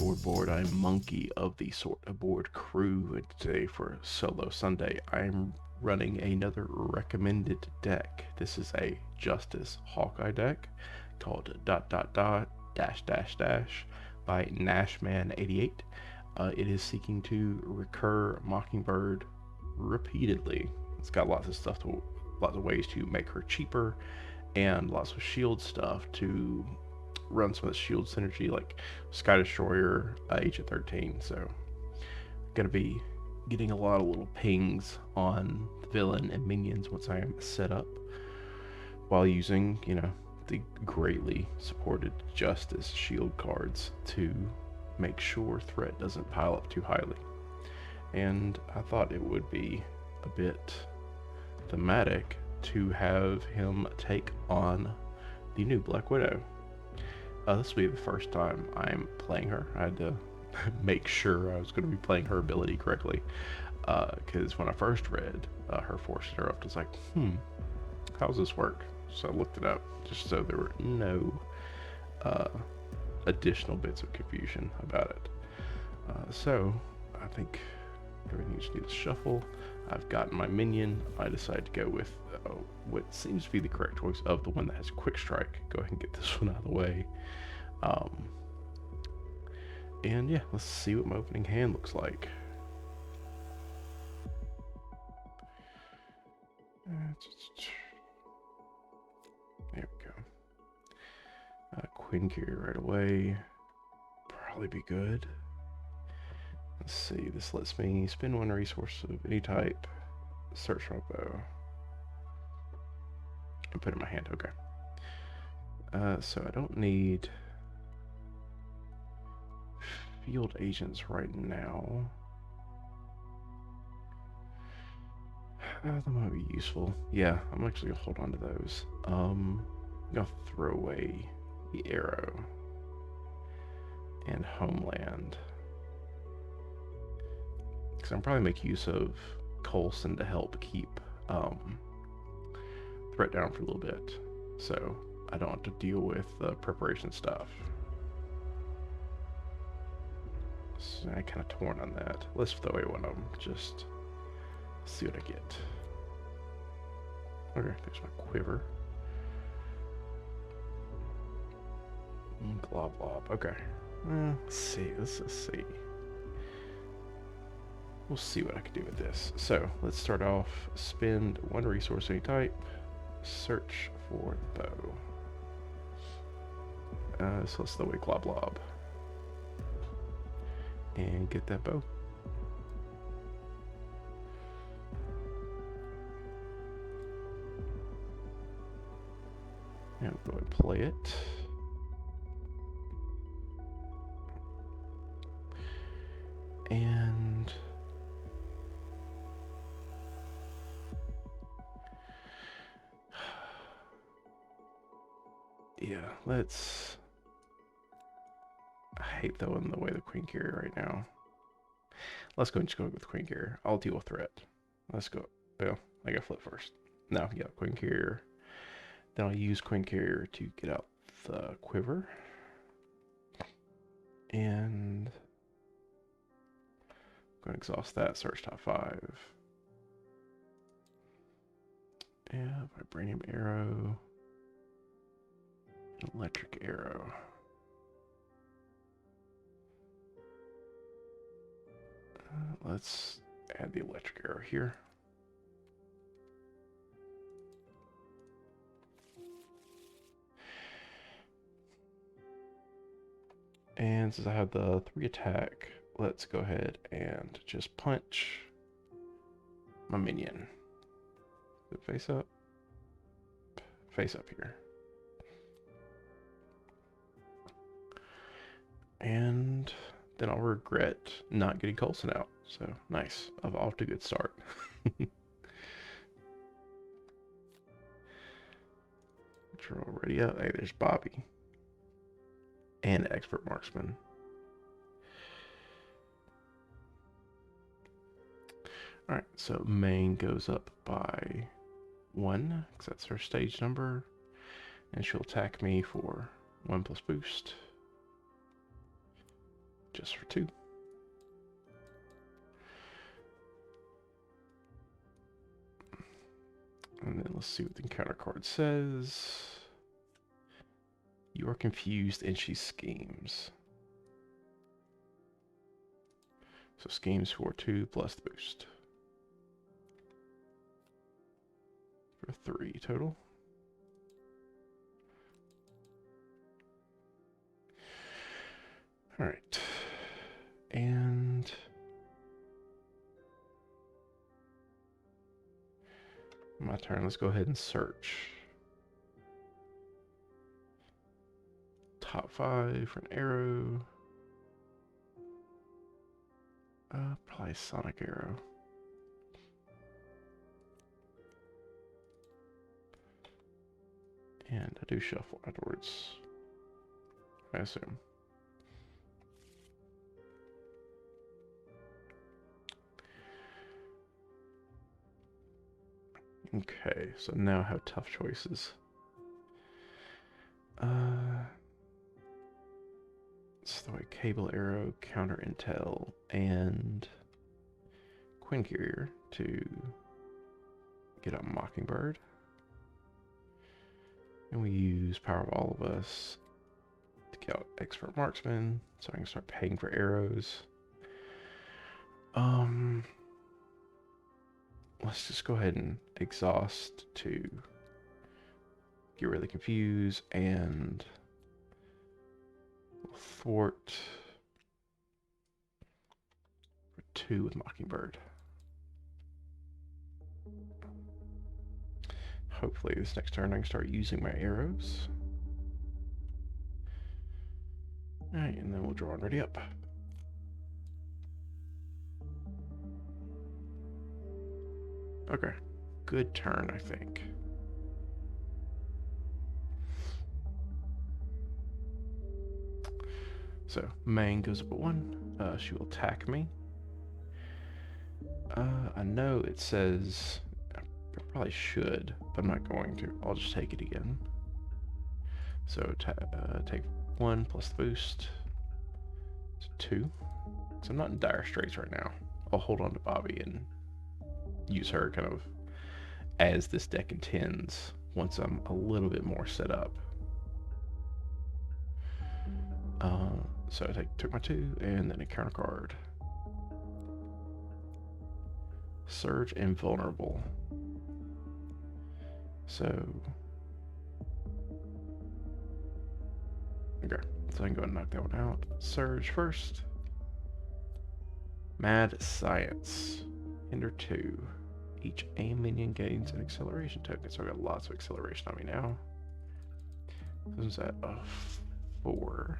Sword Board. I'm Monkey of the Sword Board crew, and today for Solo Sunday, I'm running another recommended deck. This is a Justice Hawkeye deck called dot dot dot dash dash dash by Nashman88. It is seeking to recur Mockingbird repeatedly. It's got lots of ways to make her cheaper, and lots of shield stuff to run some of the shield synergy, like Sky Destroyer, Agent 13. So, gonna be getting a lot of little pings on the villain and minions once I am set up, while using, the greatly supported Justice shield cards to make sure threat doesn't pile up too highly. And I thought it would be a bit thematic to have him take on the new Black Widow. This will be the first time I'm playing her. I had to make sure I was going to be playing her ability correctly, because when I first read her Force Interrupt, I was like, how does this work? So I looked it up just so there were no additional bits of confusion about it. So I think everything just needs to shuffle. I've gotten my minion. I decided to go with what seems to be the correct choice of the one that has Quick Strike. Go ahead and get this one out of the way. And yeah, let's see what my opening hand looks like. There we go. Quinn Carrier right away. Probably be good. Let's see, this lets me spend one resource of any type, search my bow, and put it in my hand. Okay. So I don't need field agents right now. That might be useful. Yeah, I'm actually gonna hold on to those. I'm gonna throw away the arrow and homeland, because I'm probably make use of Coulson to help keep threat down for a little bit, so I don't have to deal with the preparation stuff. So I kind of torn on that. Let's throw away one of them. Just see what I get. Okay, there's my quiver. Glob lob. Okay. Let's see. Let's see. We'll see what I can do with this. So let's start off. Spend one resource of any type. Search for the bow. So let's throw away glob lob and get that bow. Now we'll go and play it. And yeah, let's. I hate throwing away the Queen Carrier right now. Let's go and just go with Queen Carrier. I'll deal with threat. Let's go. Well, I gotta flip first. No, yeah, Queen Carrier. Then I'll use Queen Carrier to get out the quiver. And I'm going to exhaust that, search top 5. Yeah, Vibranium Arrow. Electric Arrow. Let's add the Electric Arrow here. And since I have the 3 attack, let's go ahead and just punch my minion. Face up? Face up here. And then I'll regret not getting Coulson out. So nice. I'm off to a good start. Draw already up. Hey, there's Bobby. And Expert Marksman. Alright, so main goes up by 1, because that's her stage number. And she'll attack me for 1+ boost. just for 2. And then let's see what the encounter card says. You are confused and she schemes. So schemes for 2 plus the boost. For 3 total. Alright. And my turn. Let's go ahead and search. Top 5 for an arrow. Probably Sonic Arrow. And I do shuffle afterwards, I assume. Okay, so now I have tough choices. Let's throw a Cable Arrow, Counter Intel, and Quinn Carrier to get a Mockingbird. And we use Power of All of Us to get out Expert Marksman, so I can start paying for arrows. Let's just go ahead and exhaust to get really confused and thwart for 2 with Mockingbird. Hopefully this next turn I can start using my arrows. Alright, and then we'll draw and ready up. Okay, good turn, I think. So, Main goes up at 1. She will attack me. I know it says... I probably should, but I'm not going to. I'll just take it again. So, take 1 plus the boost. It's 2. So I'm not in dire straits right now. I'll hold on to Bobbi and use her kind of as this deck intends once I'm a little bit more set up. So I took my 2 and then a counter card. Surge Invulnerable. So okay, so I can go and knock that one out. Surge first. Mad Science. Hinder 2. Each aim minion gains an acceleration token, so I've got lots of acceleration on me now. This is at a 4.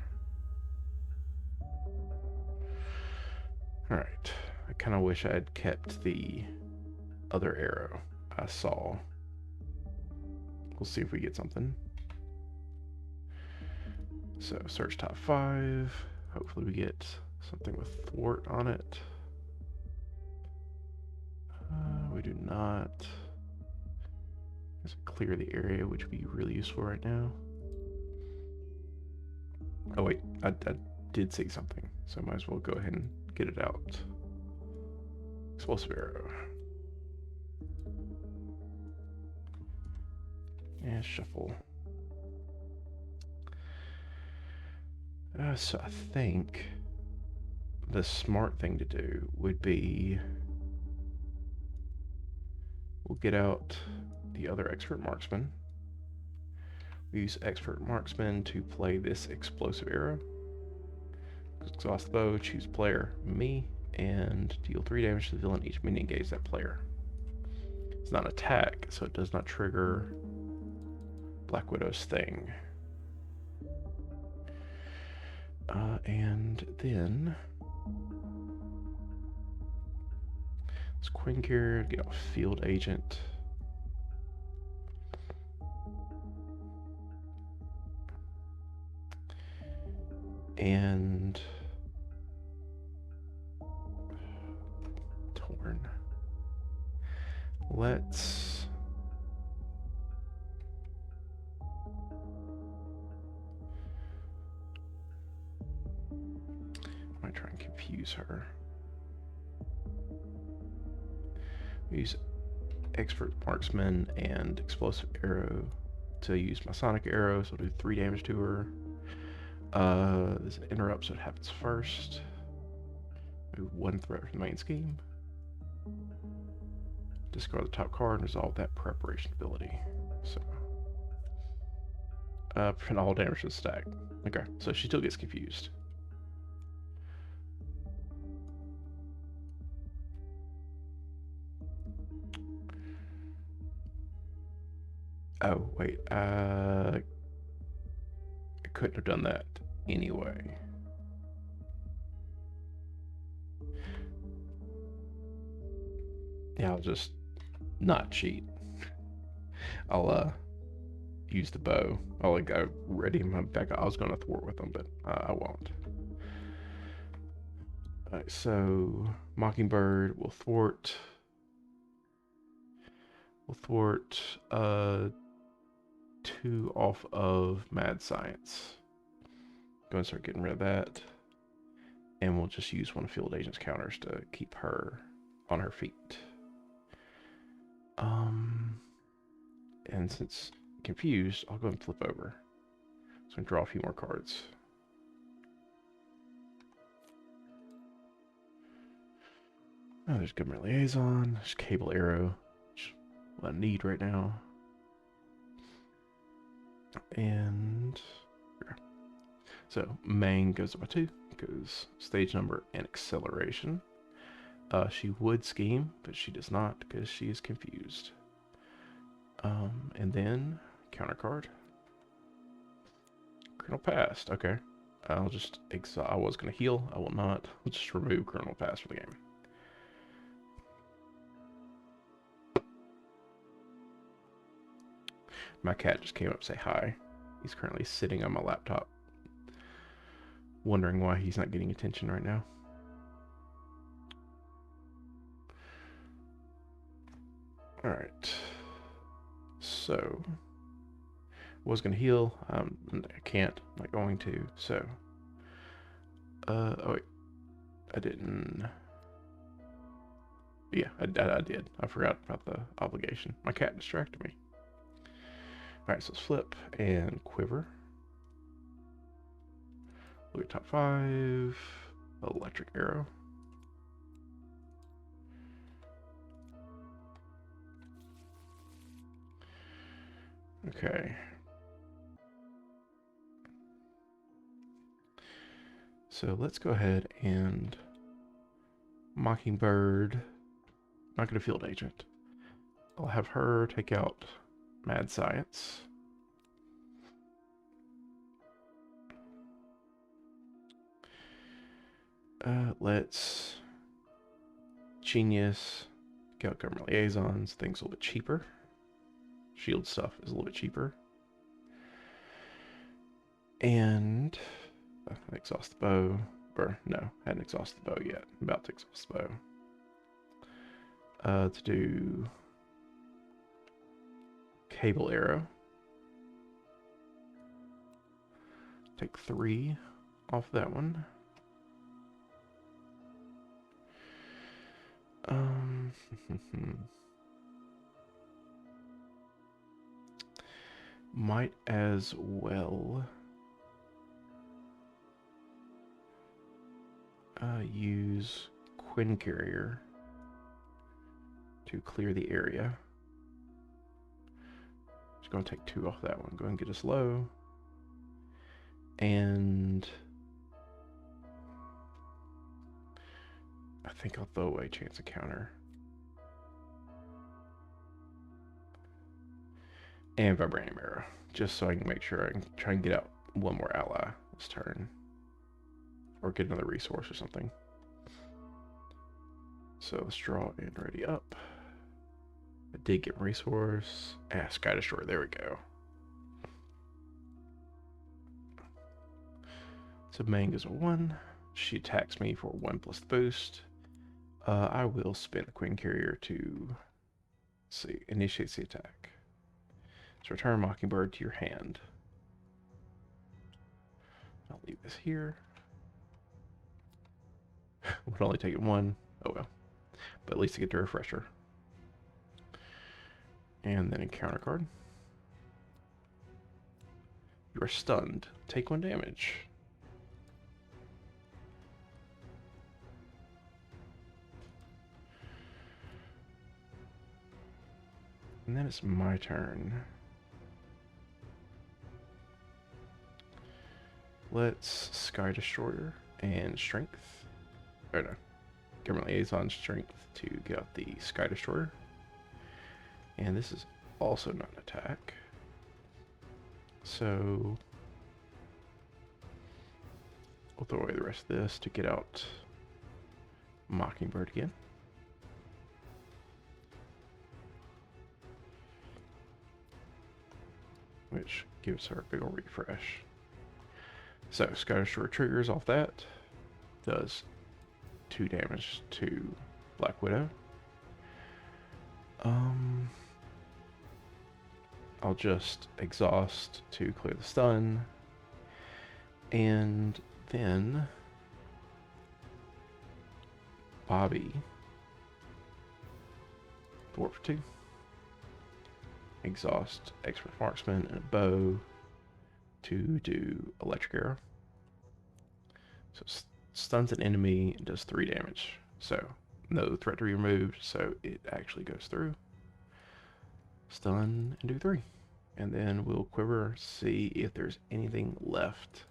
Alright, I kind of wish I had kept the other arrow I saw. We'll see if we get something. So, search top 5. Hopefully we get something with thwart on it. We do not. Let's clear the area, which would be really useful right now. Oh wait, I did see something, so I might as well go ahead and get it out. Explosive arrow. And shuffle. So I think the smart thing to do would be we'll get out the other Expert Marksman. We use Expert Marksman to play this explosive arrow. Exhaust the bow, choose player, me, and deal 3 damage to the villain each minion engage that player. It's not an attack, so it does not trigger Black Widow's thing. And then let's Quinn Carrier, get a Field Agent. And Torn. Let's use her. Use expert marksman and explosive arrow to use my sonic arrow, so I'll do 3 damage to her. This is an interrupt, so it happens first. Move 1 threat from the main scheme. Discard the top card and resolve that preparation ability. So, prevent all damage to the stack. Okay, so she still gets confused. Oh, wait, I couldn't have done that anyway. Yeah, I'll just not cheat. I'll use the bow. I'll go ready my back. I was going to thwart with them, but I won't. Alright, so Mockingbird will thwart. We'll thwart 2 off of Mad Science. Go and start getting rid of that. And we'll just use one of Field Agent's counters to keep her on her feet. And since confused, I'll go and flip over. So I can draw a few more cards. Oh, there's Government Liaison, there's Cable Arrow, which what I need right now. And yeah. So Mang goes up by 2, goes stage number and acceleration. She would scheme, but she does not because she is confused. And then counter card. Colonel Past. Okay. I'll just I was gonna heal. I will not. I'll just remove Colonel Past from the game. My cat just came up to say hi. He's currently sitting on my laptop, wondering why he's not getting attention right now. Alright. So, was going to heal. I can't. I'm not going to. So, oh wait. I didn't. Yeah, I did. I forgot about the obligation. My cat distracted me. Alright, so let's flip and quiver. Look at top 5. Electric arrow. Okay. So let's go ahead and Mockingbird. Not going to Field Agent. I'll have her take out Mad Science. Let's Genius get out Government Liaisons. Things a little bit cheaper. Shield stuff is a little bit cheaper. And exhaust the bow. Or no, hadn't exhausted the bow yet. I'm about to exhaust the bow. To do Cable Arrow. Take 3 off that one. Might as well use Quinn Carrier to clear the area. Just gonna take 2 off that one. Go ahead and get us low. And I think I'll throw away chance of counter. And Vibranium Arrow, just so I can make sure I can try and get out one more ally this turn. Or get another resource or something. So let's draw and ready up. I did get resource. Sky Destroyer, there we go. So Mang is a 1. She attacks me for 1 plus the boost. I will spin a Queen Carrier to see, initiates the attack. So return Mockingbird to your hand. I'll leave this here. Would only take it one. Oh well. But at least I get the refresher. And then encounter card. You are stunned. Take 1 damage. And then it's my turn. Let's Sky Destroyer and Strength. Or no. Government Liaison Strength to get out the Sky Destroyer. And this is also not an attack. So we'll throw away the rest of this to get out Mockingbird again. Which gives her a big ol' refresh. So Sky Destroyer triggers off that. Does 2 damage to Black Widow. I'll just exhaust to clear the stun. And then Bobbi, thwart for 2. Exhaust Expert Marksman and a bow to do Electric Arrow. So stuns an enemy and does 3 damage. So no threat to be removed, so it actually goes through. Stun and do 3. And then we'll quiver, see if there's anything left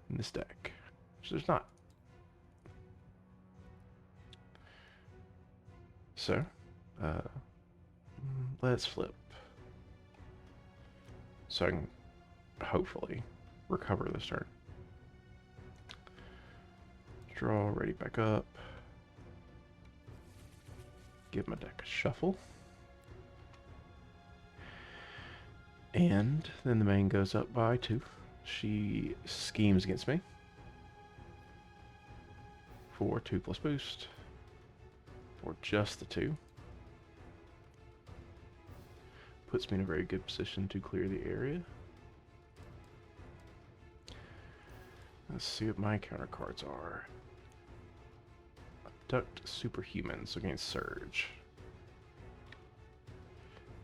in this deck. Which there's not. So, let's flip. So I can hopefully recover this turn. Draw, ready, back up. Give my deck a shuffle. And then the main goes up by 2. She schemes against me for 2+ boost for just the 2. Puts me in a very good position to clear the area. Let's see what my counter cards are. Abduct Superhumans against Surge.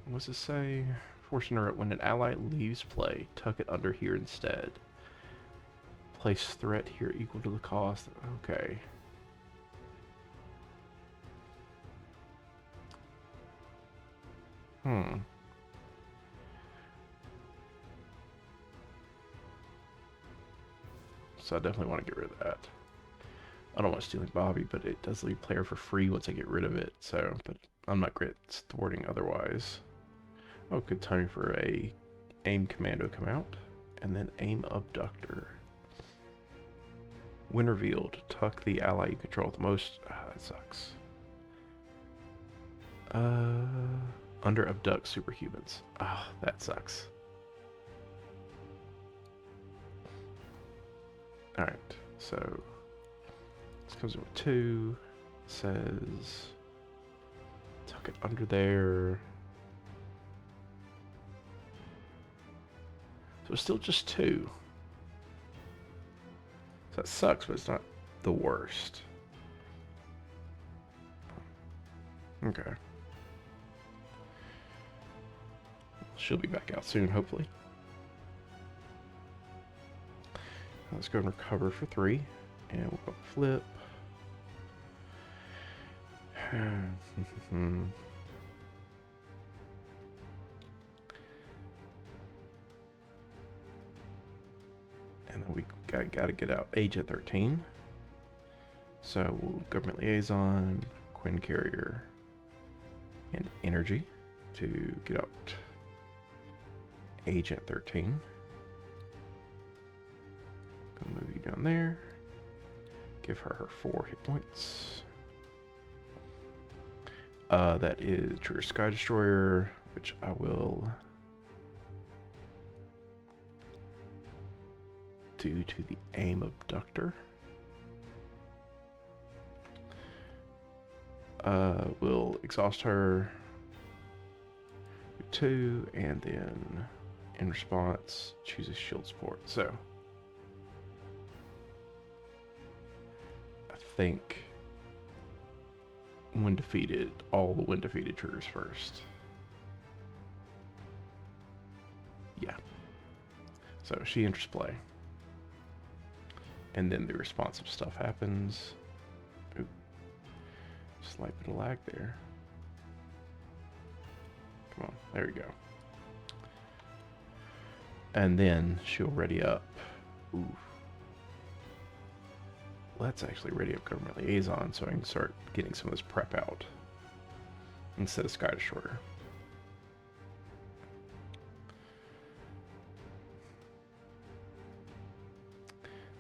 What's it say? Force interrupt. When an ally leaves play, tuck it under here instead. Place threat here equal to the cost. Okay. So I definitely want to get rid of that. I don't want stealing Bobbi, but it does leave player for free once I get rid of it. So, but I'm not great at thwarting otherwise. Oh, good timing for a aim commando come out, and then aim abductor. When revealed, tuck the ally you control the most. Ah, that sucks. Under abduct superhumans. Ah, that sucks. All right, so this comes in with 2. Says tuck it under there. So it's still just 2. So that sucks, but it's not the worst. Okay. She'll be back out soon, hopefully. Let's go and recover for 3. And we'll go flip. And then we gotta get out Agent 13. So we'll Government Liaison, Quinn Carrier, and Energy to get out Agent 13. Gonna move you down there. Give her 4 hit points. That is trigger Sky Destroyer, which I will do to the aim abductor. We'll exhaust her 2, and then in response choose a shield support. So I think when defeated, all the when defeated triggers first. Yeah. So she enters play. And then the responsive stuff happens. Oop. Slight bit of lag there. Come on, there we go. And then she'll ready up. Ooh. Let's actually ready up Government Liaison so I can start getting some of this prep out instead of Sky Destroyer.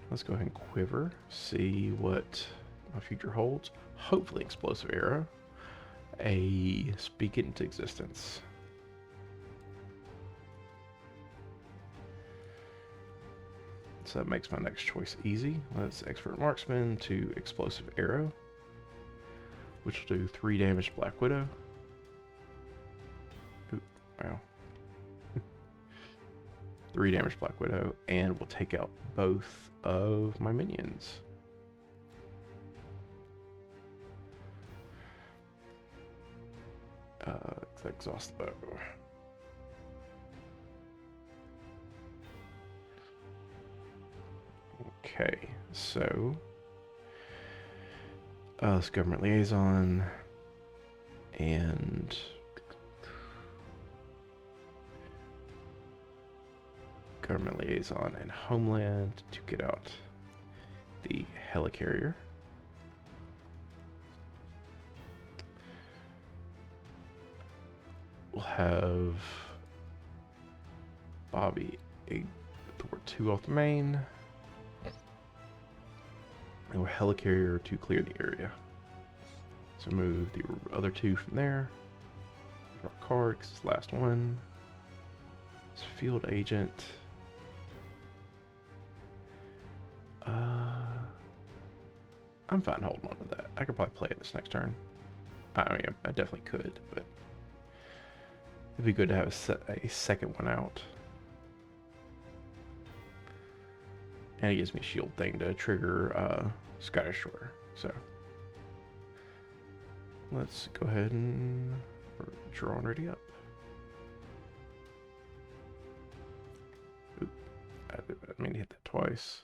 Let's go ahead and quiver, see what my future holds. Hopefully Explosive Arrow. Speak it into existence. So that makes my next choice easy. Let's Expert Marksman to Explosive Arrow, which will do 3 damage Black Widow. Oop, wow. 3 damage Black Widow, and we'll take out both of my minions. Exhaust the bow. Okay, so this Government Liaison and Government Liaison and Homeland to get out the helicarrier. We'll have Bobbi thwart 2 off the main. And we'll helicarrier to clear the area. So move the other 2 from there. Draw a card, 'cause it's the last one. It's Field Agent. I'm fine holding on to that. I could probably play it this next turn. I mean, I definitely could, but it'd be good to have a second one out. And it gives me a shield thing to trigger Sky Destroyer. So let's go ahead and draw and ready up. Oop, I didn't mean to hit that twice.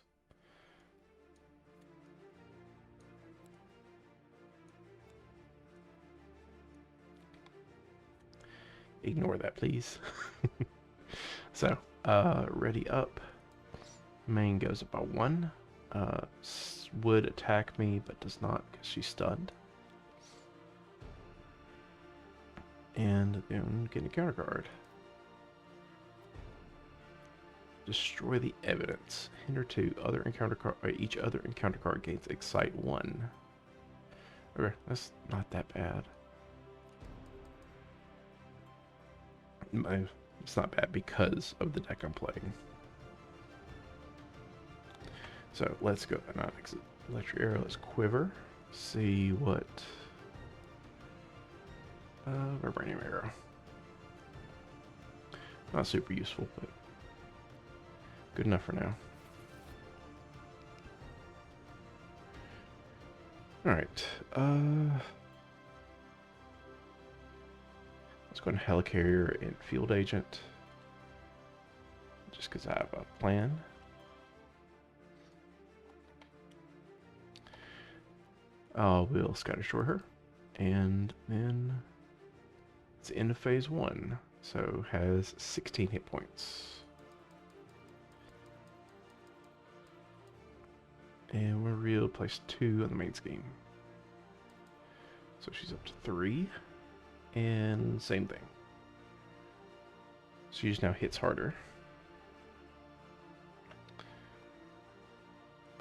Ignore that, please. So, ready up. Main goes up by 1. Would attack me, but does not because she's stunned. And then get a counter card. Destroy the evidence. Hinder 2. Other encounter card. Each other encounter card gains Excite 1. Okay, that's not that bad. It's not bad because of the deck I'm playing. So let's go. Not Electric Arrow. Let's quiver. See what. Vibranium Arrow. Not super useful, but good enough for now. All right. Let's go to Helicarrier and Field Agent. Just because I have a plan. We'll Sky Destroy her. And then it's the end of phase 1. So has 16 hit points. And we'll replace 2 on the main scheme. So she's up to 3. And same thing. She just now hits harder.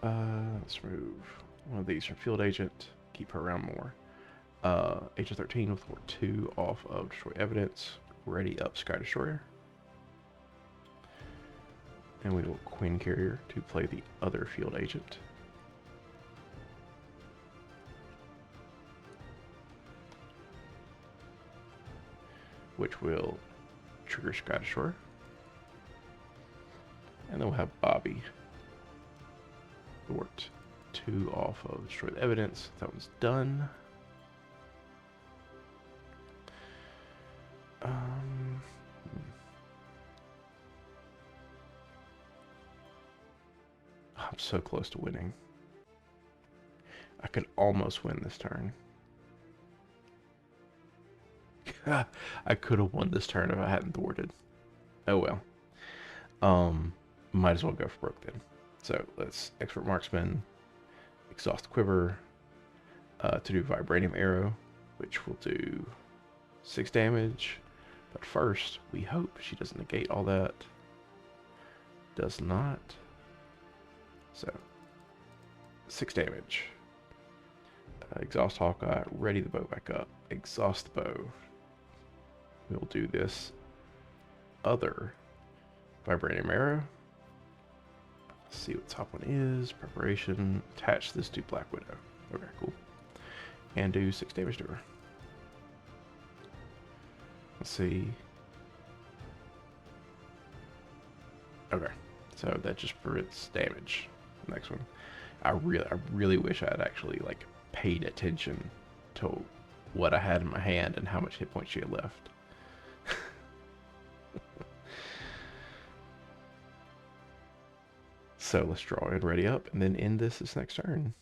Let's remove one of these from Field Agent. Keep her around more. Agent 13 with Thwart 2 off of Destroy Evidence. Ready up Sky Destroyer. And we will Queen Carrier to play the other Field Agent. Which will trigger Sky Destroyer. And then we'll have Bobbi thwart 2 off of destroy the evidence. That one's done. I'm so close to winning. I could almost win this turn. I could have won this turn if I hadn't thwarted. Oh well. Might as well go for broke then. So let's expert marksman, exhaust quiver, to do vibranium arrow, which will do 6 damage. But first, we hope she doesn't negate all that. Does not. So 6 damage. Exhaust Hawkeye, ready the bow back up. Exhaust the bow. We'll do this other vibranium arrow. Let's see what the top one is. Preparation. Attach this to Black Widow. Okay, cool. And do 6 damage to her. Let's see. Okay, so that just prevents damage. Next one. I really wish I had actually like paid attention to what I had in my hand and how much hit points she had left. So let's draw and ready up, and then end this next turn.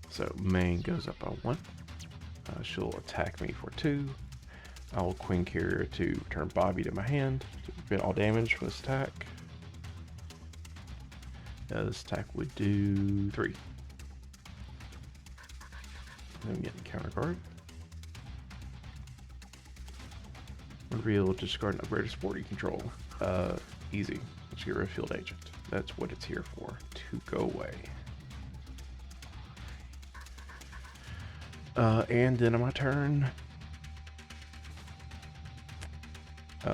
So main goes up by 1. She'll attack me for 2. I will Queen Carrier to return Bobbi to my hand to prevent all damage from this attack. This attack would do 3. Then we get the counter card. Reveal, discard, and upgrade a support you control. Easy. Let's get rid of Field Agent. That's what it's here for, to go away. And then on my turn,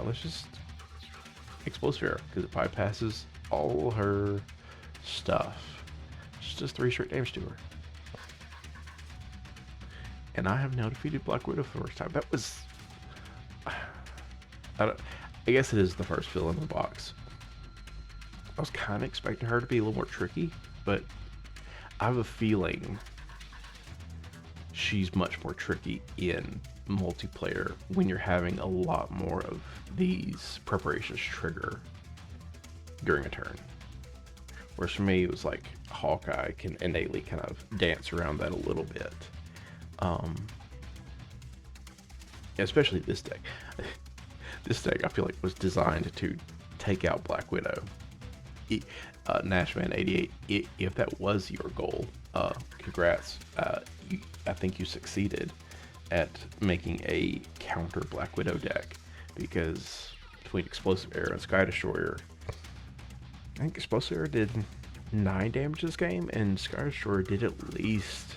let's just Explosive Arrow, because it bypasses all her stuff. It's just 3 straight damage to her. And I have now defeated Black Widow for the first time. That was... I guess it is the first fill in the box. I was kind of expecting her to be a little more tricky, but I have a feeling she's much more tricky in multiplayer when you're having a lot more of these preparations trigger during a turn. Whereas for me, it was like Hawkeye can innately kind of dance around that a little bit. Especially this deck. This deck, I feel like, was designed to take out Black Widow. Nashman88, if that was your goal, congrats. I think you succeeded at making a counter Black Widow deck, because between Explosive Arrow and Sky Destroyer, I think Explosive Arrow did 9 damage this game, and Sky Destroyer did at least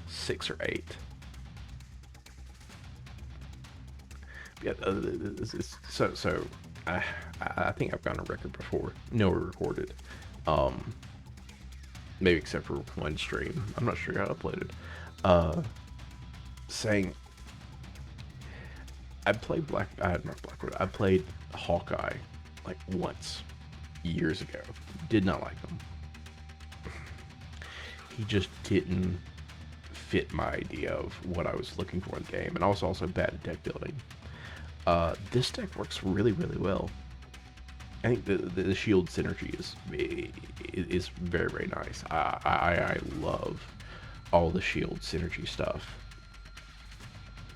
6 or 8. Yeah, so I think I've gotten a record before. No, we recorded. Maybe except for one stream. I'm not sure how I uploaded. Saying I played I played Hawkeye like once years ago. Did not like him. He just didn't fit my idea of what I was looking for in the game, and I was also bad at deck building. This deck works really well. I think the shield synergy is very nice. I love all the shield synergy stuff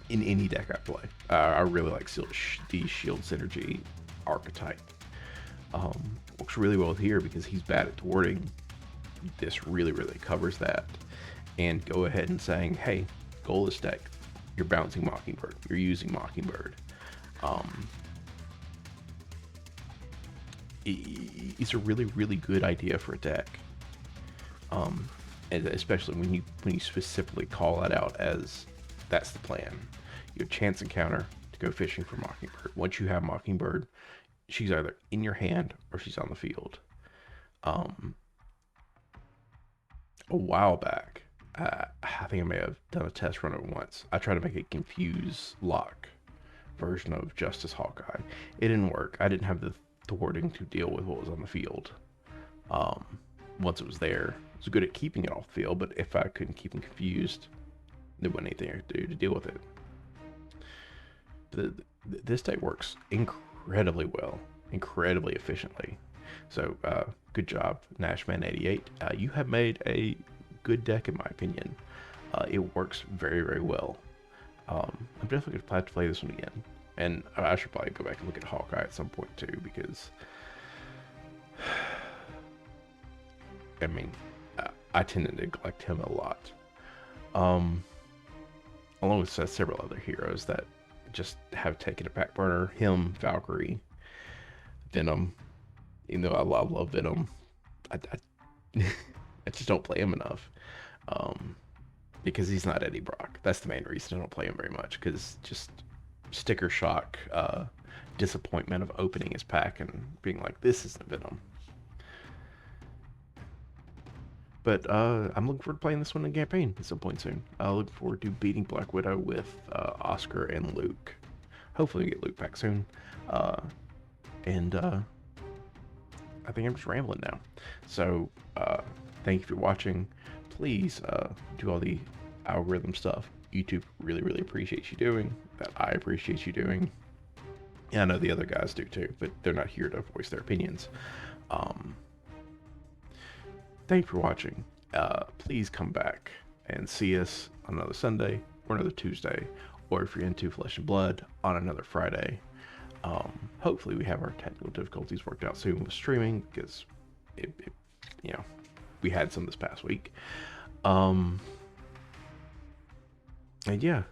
in any deck I play. I really like the shield synergy archetype. Works really well here because he's bad at thwarting. This really covers that. And go ahead and saying, hey, goal this deck, you're bouncing Mockingbird, you're using Mockingbird. It's a really good idea for a deck, and especially when you specifically call that out as that's the plan. You have chance encounter to go fishing for Mockingbird. Once you have Mockingbird, she's either in your hand or she's on the field. A while back, I think I may have done a test run of it once. I tried to make a confuse lock version of Justice Hawkeye. It didn't work. I didn't have the thwarting to deal with what was on the field. Um, Once it was there, I was good at keeping it off the field, but if I couldn't keep them confused, there wasn't anything I could do to deal with it. This deck works incredibly well, incredibly efficiently. So good job, Nashman88. You have made a good deck in my opinion. It works very, very well. I'm definitely going to plan to play this one again. And I should probably go back and look at Hawkeye at some point too, because I mean, I tend to neglect him a lot. Along with several other heroes that just have taken a back burner. Him, Valkyrie, Venom. Even though I love Venom, I I just don't play him enough. Because he's not Eddie Brock. That's the main reason I don't play him very much. Because just sticker shock, disappointment of opening his pack and being like, this isn't Venom. But I'm looking forward to playing this one in campaign at some point soon. I look forward to beating Black Widow with Oscar and Luke. Hopefully we get Luke back soon. And I think I'm just rambling now. So thank you for watching. Please do all the algorithm stuff YouTube really appreciates you doing, that I appreciate you doing. And I know the other guys do too, but they're not here to voice their opinions. Thank you for watching. Please come back and see us on another Sunday or another Tuesday, or if you're into Flesh and Blood, on another Friday. Hopefully we have our technical difficulties worked out soon with streaming, because you know, we had some this past week. And yeah,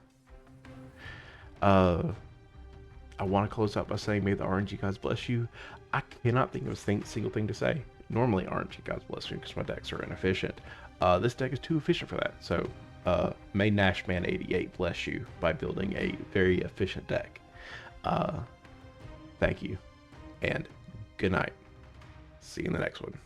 I want to close out by saying, may the RNG gods bless you. I cannot think of a single thing to say. Normally RNG gods bless you because my decks are inefficient. This deck is too efficient for that. So may Nashman88 bless you by building a very efficient deck. Thank you, and good night. See you in the next one.